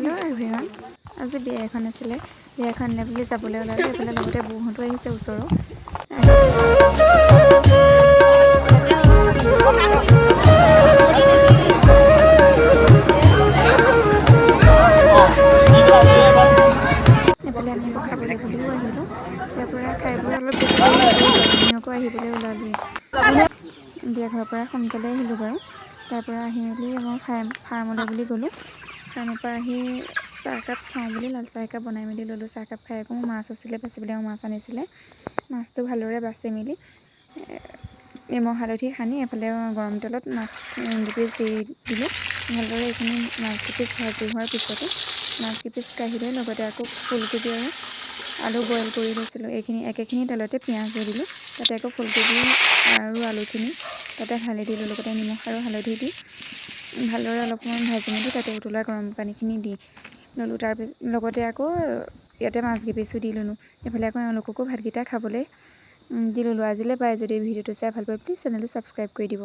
Hello' everyone, আজি বিয়া এখন আছিলে। বিয়াখনলৈ বুলি যাবলৈ ওলালোঁ। এইফালে লগতে বৌহঁতো আহিছে ওচৰৰ। এইফালে আমি আকৌ খাবলৈ বুলিও আহিলোঁ। ইয়াৰ পৰা খাই বৈ অলপ বেছি আমিও আহিবলৈ ওলালোৱেই। বিয়া ঘৰৰ পৰা সোনকালে আহিলোঁ বাৰু। তাৰ পৰা আহি মেলি মই ফাৰ্মলৈ বুলি গ'লোঁ। ফাৰ্মৰ পৰা আহি চাহকাপ খাওঁ বুলি লাল চাহ একাপ বনাই মেলি ল'লোঁ। চাহকাপ খাই আকৌ মাছ আছিলে, বাচিবলৈ মাছ আনিছিলে। মাছটো ভালদৰে বাচি মেলি নিমখ হালধি সানি এফালে গৰম তেলত মাছ কেইপিচ দি দিলোঁ। ভালদৰে এইখিনি মাছ কেইপিচ ভাজি হোৱাৰ পিছতে মাছ কেইপিচ কাঢ়ি লৈ লগতে আকৌ ফুলকবি আৰু আলু বইল কৰি লৈছিলোঁ। একেখিনি তেলতে পিঁয়াজো দিলোঁ। তাতে আকৌ ফুলকবি আৰু আলুখিনি তাতে ঢালি দিলোঁ। লগতে নিমখ আৰু হালধি দি ভালদৰে অলপ সময় ভাজি মেলি তাতে উতলা গৰম পানীখিনি দি ল'লোঁ। লগতে আকৌ ইয়াতে মাছ কেইপিচো দি ল'লোঁ। এইফালে আকৌ এওঁলোককো ভাতকেইটা খাবলৈ দি ল'লোঁ। আজিলৈ পাই, যদি ভিডিঅ'টো চাই ভাল পায় প্লিজ চেনেলটো ছাবস্ক্ৰাইব কৰি দিব।